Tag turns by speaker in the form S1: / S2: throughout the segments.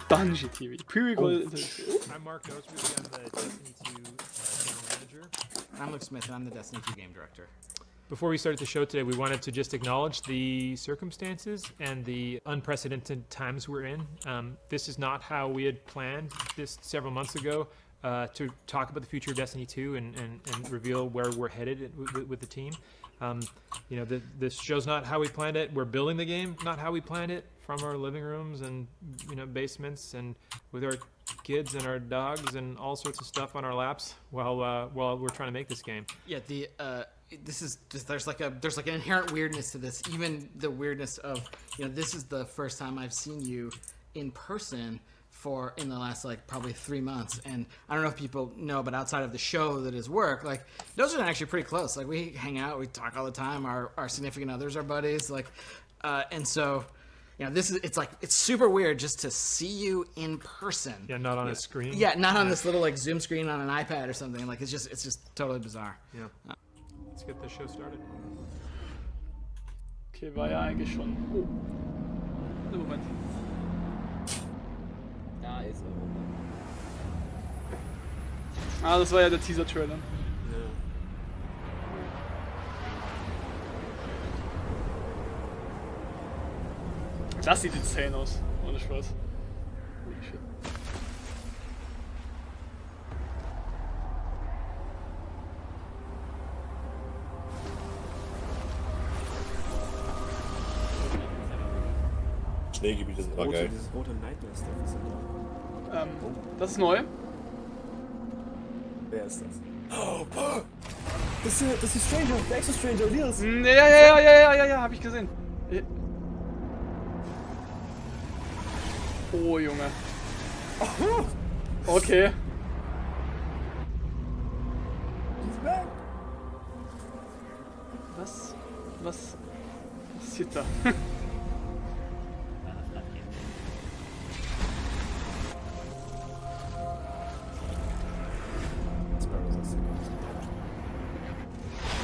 S1: Dungeon TV. Pre-recorded interview.
S2: I'm Mark Noseworthy. I'm the Destiny 2 general manager.
S3: I'm Luke Smith, and I'm the Destiny 2 game director.
S2: Before we started the show today, we wanted to just acknowledge the circumstances and the unprecedented times we're in. This is not how we had planned this several months ago to talk about the future of Destiny 2 and reveal where we're headed with the team. This show's not how we planned it. We're building the game, not how we planned it, from our living rooms and basements and with our kids and our dogs and all sorts of stuff on our laps while we're trying to make this game.
S3: Yeah, there's like an inherent weirdness to this. Even the weirdness of this is the first time I've seen you in person in the last probably 3 months, and I don't know if people know, but outside of the show that is work, those are actually pretty close. We hang out, we talk all the time. Our significant others are buddies, and so it's super weird just to see you in person.
S2: Yeah, not on a screen.
S3: Yeah, not on this little Zoom screen on an iPad or something. It's just totally bizarre.
S2: Yeah. Let's get the show started.
S1: Okay, war ja eigentlich schon. Oh. Moment.
S4: Da ist Europa.
S1: Ah, das war ja der Teaser-Trailer.
S4: Ja.
S1: Das sieht insane aus. Ohne Spaß. Holy shit.
S5: Schneegebiete sind immer geil.
S4: Dieses rote Nightmare-Stuff ist ja da.
S1: Das ist neu.
S4: Wer ist das? Das ist Stranger, der Exo-Stranger, Elias.
S1: Ja, hab ich gesehen. Oh, Junge. Okay.
S4: He's back.
S1: Was passiert da?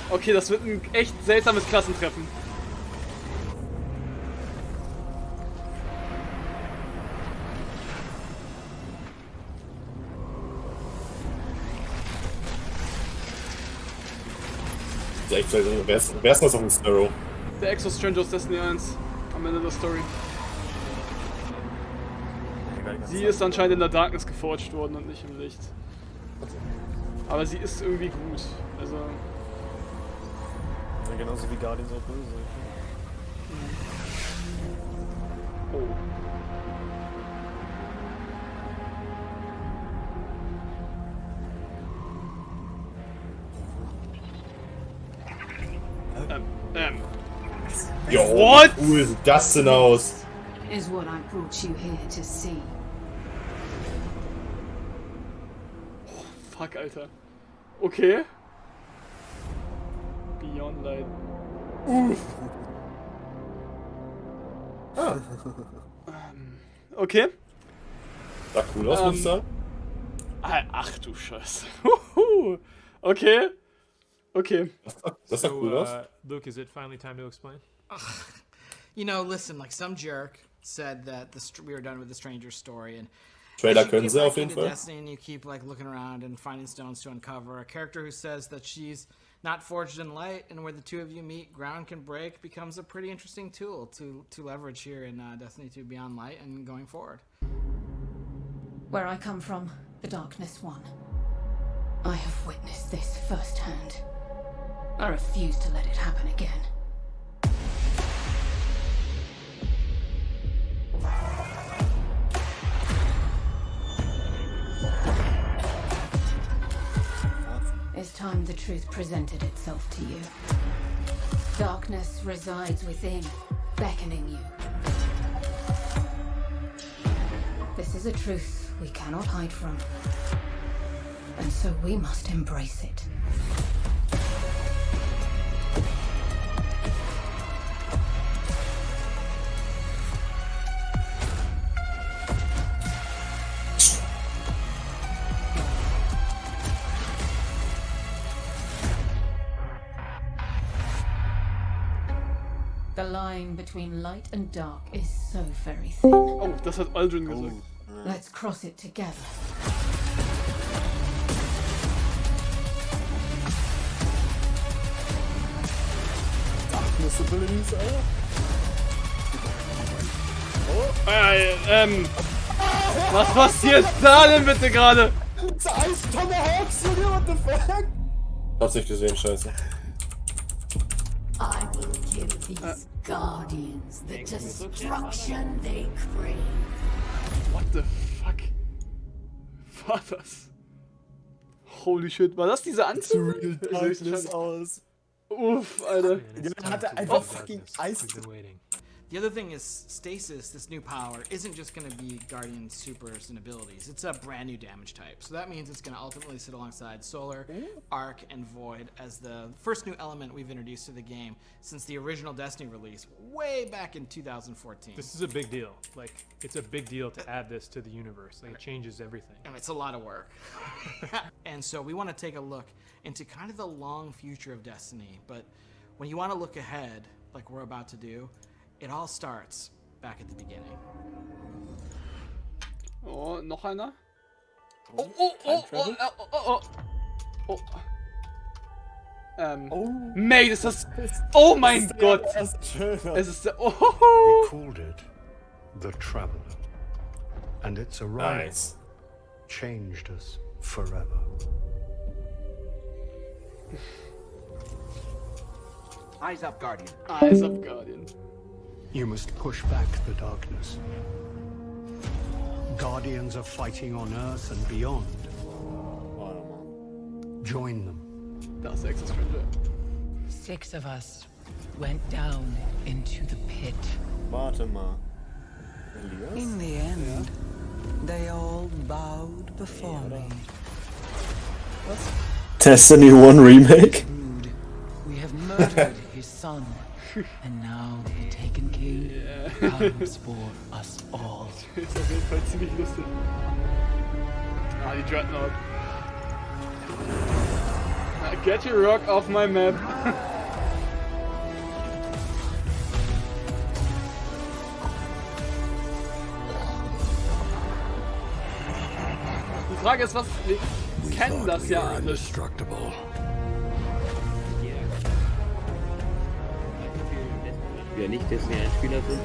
S1: Okay, das wird ein echt seltsames Klassentreffen.
S5: Wer ist das auf dem Sparrow?
S1: Der Exo-Stranger aus Destiny 1 am Ende der Story. Sie ist anscheinend in der Darkness geforged worden und nicht im Licht. Aber sie ist irgendwie gut. Also.
S4: Ja, genauso wie Guardians auch böse.
S1: Oh.
S5: Jo,
S1: What?
S5: wie cool sieht das denn aus?
S6: Is what I brought you here to see.
S1: Fuck, Alter. Okay. Beyond Light. Okay.
S5: Sah cool aus, muss ich sagen.
S1: Ach du Scheiße. Okay. Okay.
S5: Das sah cool aus.
S2: Luke, is it finally time to explain?
S3: Listen, some jerk said that we were done with the Stranger's story, and
S5: Trailer
S3: you
S5: können
S3: get
S5: sie
S3: back
S5: auf jeden
S3: into
S5: Fall.
S3: Destiny and you keep looking around and finding stones to uncover a character who says that she's not forged in light, and where the two of you meet, ground can break, becomes a pretty interesting tool to leverage here in Destiny 2 Beyond Light and going forward.
S6: Where I come from, the Darkness won. I have witnessed this firsthand. I refuse to let it happen again. It's time the truth presented itself to you. Darkness resides within, beckoning you. This is a truth we cannot hide from. And so we must embrace it. The line between light and dark is so very thin.
S1: Oh, das hat Aldrin gesagt.
S6: Let's cross it together.
S4: Darkness abilities, Alter.
S1: Was passiert da denn bitte gerade?
S4: It's Ice Tomahawks, Junge, what the fuck?
S5: Hab's nicht gesehen, scheiße.
S7: I will give these guardians the destruction they crave.
S1: What the fuck? War das? Holy shit, war das diese Anzug?
S4: Real Darkness aus.
S1: Uff, Alter.
S4: Der hatte einfach fucking Eis.
S2: We've been waiting.
S3: The other thing is Stasis, this new power, isn't just going to be Guardian's supers and abilities. It's a brand new damage type. So that means it's going to ultimately sit alongside Solar, Arc, and Void as the first new element we've introduced to the game since the original Destiny release way back in 2014.
S2: This is a big deal. Like, it's a big deal to add this to the universe. Like, it changes everything.
S3: And it's a lot of work. And so we want to take a look into kind of the long future of Destiny. But when you want to look ahead, like we're about to do, it all starts back at the beginning.
S1: Oh, noch einer? Oh. Mate, ist das... Oh mein Gott! Es ist der...
S8: We
S1: Oh.
S8: called it the Traveler, and its arrival
S5: Nice.
S8: changed us forever.
S9: Eyes up, Guardian.
S1: Eyes up, Guardian.
S8: You must push back the darkness. Guardians are fighting on Earth and beyond. Join them.
S1: Das ist Access Stranger.
S7: 6 of us went down into the pit.
S4: Warte mal. Elias?
S9: In the end, they all bowed before me.
S4: Destiny 1 Remake?
S9: Brood, we have murdered his son, and now the Taken King comes for us all.
S1: Ist auf jeden Fall ziemlich lustig. Ah, die Dreadnought. Get your rock off my map. Die Frage ist, was... Wir kennen das ja alles.
S8: Indestructible.
S10: Wir nicht Destiny 1 Spieler sind.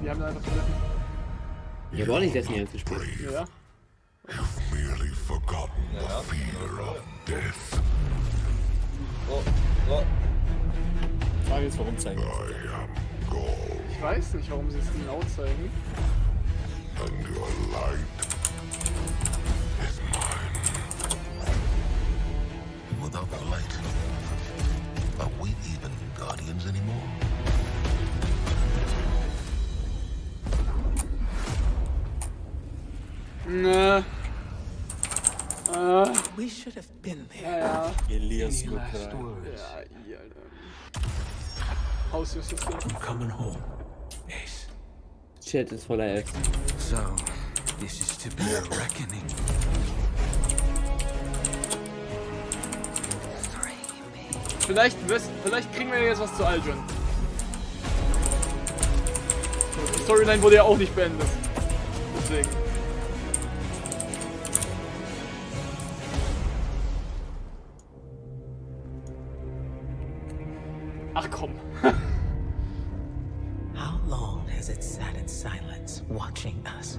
S1: Die haben da einfach vergessen.
S10: Ich habe auch nicht Destiny 1 gespielt.
S1: Ja.
S8: Merely forgotten the fear of death.
S4: Frage ist, warum zeigen wir
S1: Ich weiß nicht, warum sie es genau zeigen.
S8: And your light is mine. Without the light, are we even guardians anymore?
S9: We should have been there.
S1: Ja.
S4: Elias
S8: Any last
S4: Gokrai.
S8: words?
S1: Ja, hier, Alter. How's your sister?
S8: I'm coming home. Ace.
S10: Chat ist voller F.
S9: So, this is to be a reckoning.
S1: Vielleicht kriegen wir jetzt was zu Aldrin. Die Storyline wurde ja auch nicht beendet. Deswegen. Ach komm.
S9: How long has it sat in silence, watching us?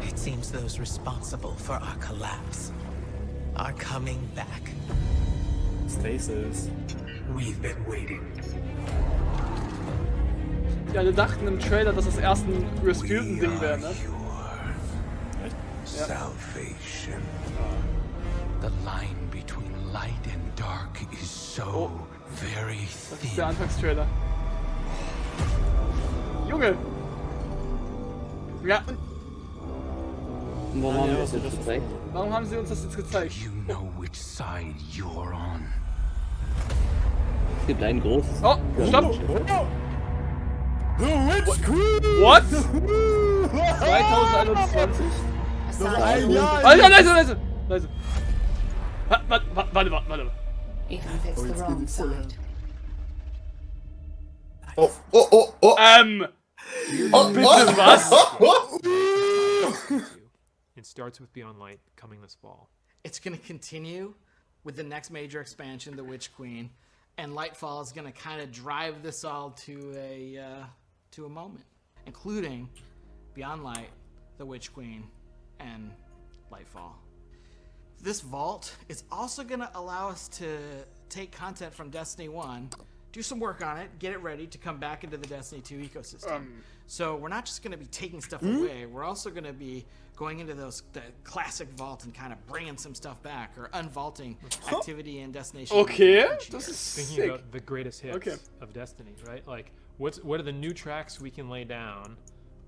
S9: It seems those responsible for our collapse are coming back.
S4: Stasis.
S8: We've been waiting.
S1: Ja, wir dachten im Trailer, dass das erst ein Rasputin-Ding wäre, ne?
S8: Salvation.
S9: The line between light and dark is so very
S1: Das ist der
S9: thin.
S1: Anfangstrailer. Junge! Ja, und
S10: Warum haben wir das jetzt gezeigt?
S1: warum haben sie uns das jetzt gezeigt?
S9: You know which side you're on.
S10: Es gibt ein großes...
S1: Oh, stopp!
S4: The Witch Queen!
S1: What? 2021?
S4: Noch ein Jahr!
S1: Alter, leise! Warte.
S6: Even if it's the wrong side.
S5: Oh, oh, oh, oh.
S1: Bitte was?
S2: It starts with Beyond Light coming this fall.
S3: It's going to continue with the next major expansion, The Witch Queen, and Lightfall is going to kind of drive this all to a moment, including Beyond Light, The Witch Queen, and Lightfall. This vault is also going to allow us to take content from Destiny 1, do some work on it, get it ready to come back into the Destiny 2 ecosystem. So we're not just going to be taking stuff away, we're also going to be going into the classic vault and kind of bringing some stuff back, or unvaulting activity in Destination.
S1: Okay, das ist
S2: Thinking
S1: sick.
S2: about the greatest hits of Destiny, right? Like, what are the new tracks we can lay down?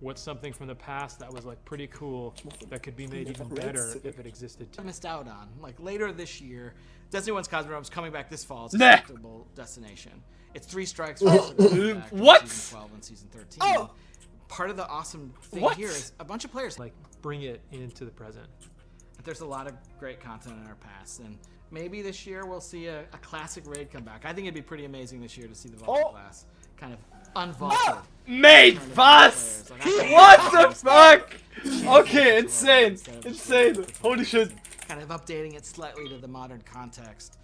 S2: What's something from the past that was like pretty cool that could be made even better if it existed?
S3: I missed out on, like, later this year, Destiny 1's Cosmodrome's coming back this fall as a
S1: Nah.
S3: acceptable destination. It's 3 strikes for
S1: What?
S3: Season 12 and Season 13. Part of the awesome thing here is a bunch of players.
S2: Like, bring it into the present.
S3: There's a lot of great content in our past, and maybe this year we'll see a classic raid come back. I think it'd be pretty amazing this year to see the Vault class kind of unvaulted.
S1: Mate, was? What the fuck? Okay, insane. Insane. Holy shit.
S3: Kind of updating it slightly to the modern context,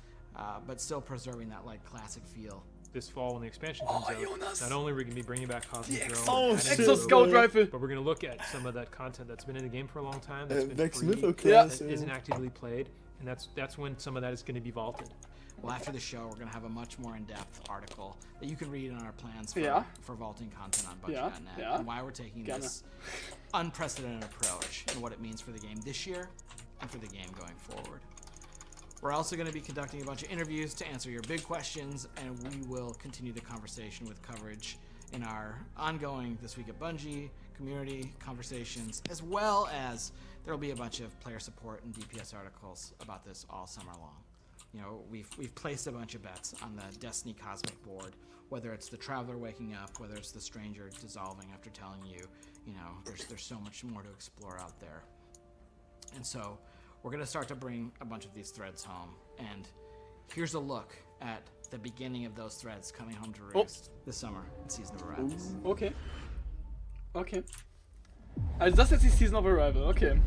S3: but still preserving that like classic feel.
S2: This fall when the expansion comes out, not only are we going to be bringing back Cosmodrome,
S1: Exo Scout Rifle,
S2: but we're going to look at some of that content that's been in the game for a long time, that's been
S4: Vex
S2: free,
S4: Mythoclast,
S2: that isn't actively played, and that's when some of that is going to be vaulted.
S3: Well, after the show, we're going to have a much more in-depth article that you can read on our plans for vaulting content on Budget.net and why we're taking this unprecedented approach and what it means for the game this year and for the game going forward. We're also going to be conducting a bunch of interviews to answer your big questions, and we will continue the conversation with coverage in our ongoing This Week at Bungie community conversations, as well as there will be a bunch of player support and DPS articles about this all summer long. You know, we've placed a bunch of bets on the Destiny Cosmic board, whether it's the Traveler waking up, whether it's the Stranger dissolving after telling you, you know, there's so much more to explore out there. And so we're going to start to bring a bunch of these threads home, and here's a look at the beginning of those threads coming home to roost this summer in Season of Arrivals.
S1: Okay. Okay. Also das ist jetzt die Season of Arrival, okay.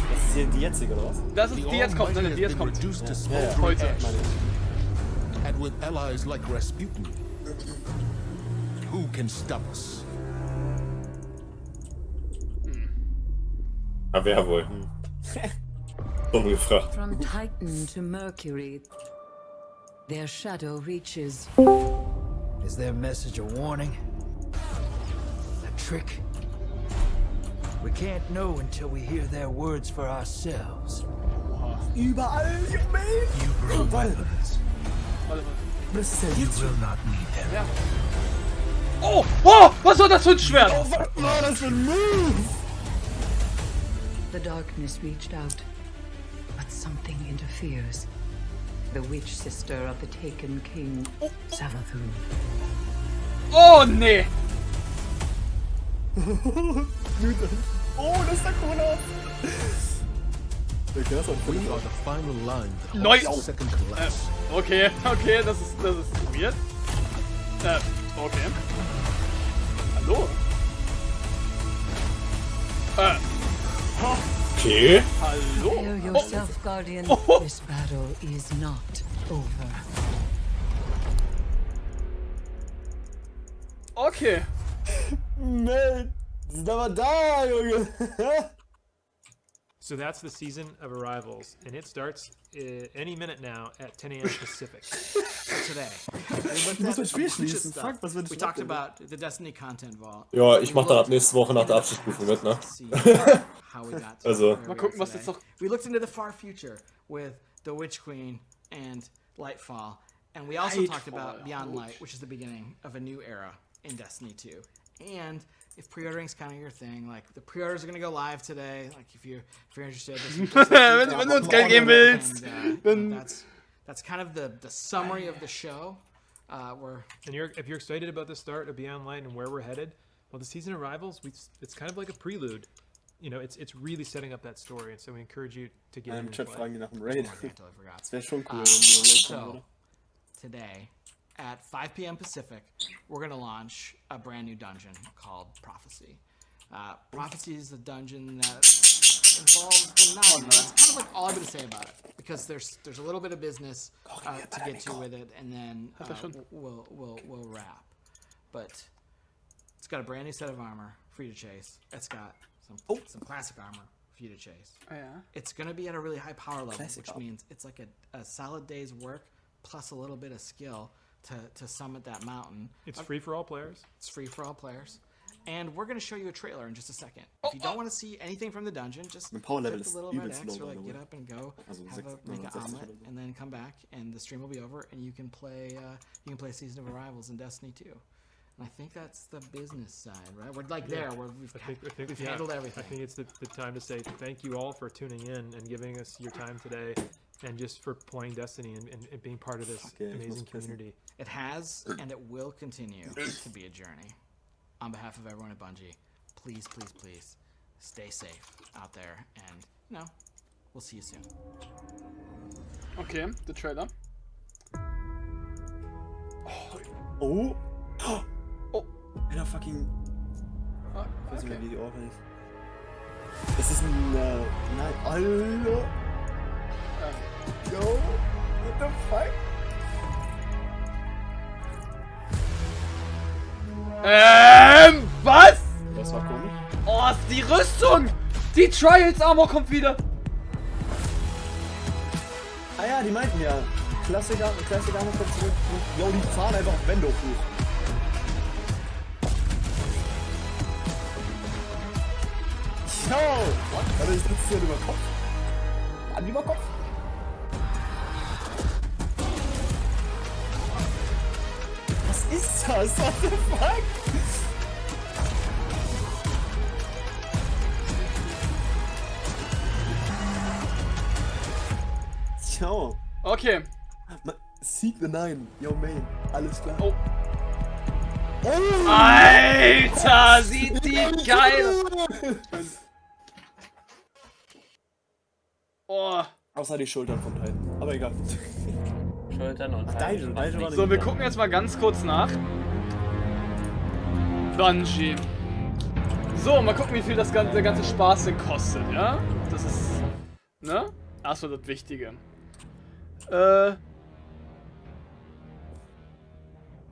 S4: Das ist hier die jetzige, oder was?
S1: Das ist die jetzt kommt, nein, die jetzt kommt. Heute.
S8: And with allies like Rasputin, who can stop us?
S5: Ja, wer wohl? Dumm gefragt.
S7: From Titan to Mercury, their shadow reaches.
S11: Is their message a warning? A trick? We can't know until we hear their words for ourselves.
S4: Überall, mate!
S11: You bring weapons.
S4: Das ist ja
S11: You
S4: jetzt
S11: will not need them.
S1: Ja. Oh! Oh! Was war das für ein Schwert?
S4: Oh, was war das für ein Move?
S7: The darkness reached out, but something interferes. The witch sister of the taken king, Savathun.
S1: Oh, nee!
S4: Oh, das ist der Cola. Okay, das
S8: We are the final line that
S1: Nice.
S8: halts the second collapse.
S1: Okay, okay, das ist weird. Okay. Hallo?
S5: Okay.
S1: Hallo?
S7: Prepare yourself, Guardian. This battle is not over.
S1: Okay.
S4: Mate, die sind aber da, Junge.
S2: So that's the Season of Arrivals, and it starts any minute now at 10 a.m. Pacific.
S3: Today.
S4: Du musst das Spiel schließen. Fuck, was wird
S3: We talked about the Destiny Content Vault.
S5: Ja, ich mach dann ab nächste Woche nach der Abschlussprüfung mit, ne? Also.
S1: Mal gucken, was jetzt noch.
S3: We looked into the far future with The Witch Queen and Lightfall, and we also talked about Beyond Light, which is the beginning of a new era in Destiny 2. And if pre-ordering's kind of your thing, like the pre-orders are gonna go live today. Like if you're interested,
S1: Wenn du uns Geld geben willst,
S3: then that's kind of the summary of the show.
S2: And if you're excited about the start of Beyond Light and where we're headed, well, the Season of Arrivals, it's kind of like a prelude. You know, it's really setting up that story, and so we encourage you to get in
S4: Im
S2: and
S4: Chat
S2: play.
S4: fragen die nach dem Raid.
S3: I totally forgot.
S4: Das wäre schon cool, wenn
S3: So today at 5 p.m. Pacific, we're going to launch a brand new dungeon called Prophecy. Prophecy is a dungeon that involves the Mountain. That's kind of like all I'm going to say about it, because there's a little bit of business to get to with it, and then we'll wrap. But it's got a brand new set of armor for you to chase. It's got some classic armor for you to chase.
S1: Oh, yeah.
S3: It's going to be at a really high power level, which means it's like a solid day's work plus a little bit of skill to summit that mountain.
S2: It's free for all players.
S3: It's free for all players. And we're going to show you a trailer in just a second. If you don't want to see anything from the dungeon, just click the little red X or like get up and go, make an omelet, and then come back, and the stream will be over, and you can play Season of Arrivals in Destiny 2. And I think that's the business side, right? We're like there, where we've handled everything.
S2: I think it's the time to say thank you all for tuning in and giving us your time today, and just for playing Destiny and being part of this amazing community.
S3: It has, and it will continue to be a journey. On behalf of everyone at Bungie, please, please, please, stay safe out there, and, we'll see you soon.
S1: Okay, the trailer.
S4: Oh! Einer fucking... Ich weiß nicht mehr, wie die Orte ist. Das ist ein... Nein, Alter! Yo! What the fuck?
S1: Was?
S4: Das war komisch.
S1: Oh, ist die Rüstung! Die Trials Armor kommt wieder!
S4: Ah ja, die meinten ja. Klassiker Armor kommt zurück. Jo, die fahren einfach Wände hoch. Yo! Warte, ich sitze hier über Kopf. An über Kopf. Was ist das? What the fuck? Yo.
S1: Okay.
S4: Seek the Nine. Yo, Main. Alles klar.
S1: Oh. Alter, sieht die geil! Oh.
S4: Außer die Schultern von Titan. Aber egal.
S10: Schultern und
S4: Titan.
S1: So, wir gucken jetzt mal ganz kurz nach. Bungie. So, mal gucken, wie viel der ganze Spaß denn kostet, ja? Das ist, ne? Erstmal das Wichtige.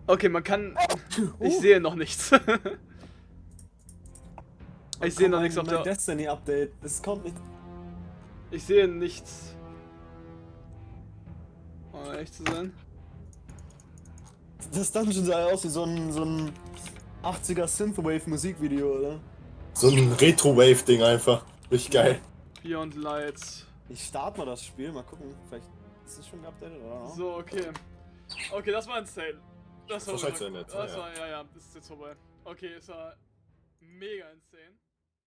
S1: Okay, man kann... Ich sehe noch nichts. Ich sehe noch nichts auf der...
S4: Destiny Update. Das kommt nicht...
S1: Ich sehe nichts. Um ehrlich zu sein.
S4: Das Dungeon sah aus wie so ein 80er Synthwave Musikvideo, oder?
S5: So ein Retro-Wave-Ding einfach. Richtig geil.
S1: Beyond Lights.
S4: Ich starte mal das Spiel, mal gucken. Vielleicht ist es schon geupdatet, oder noch?
S1: So, okay. Okay, das war insane. Das war
S5: wahrscheinlich sehr nett.
S1: Das war, ja, das ist jetzt vorbei. Okay, es war mega insane.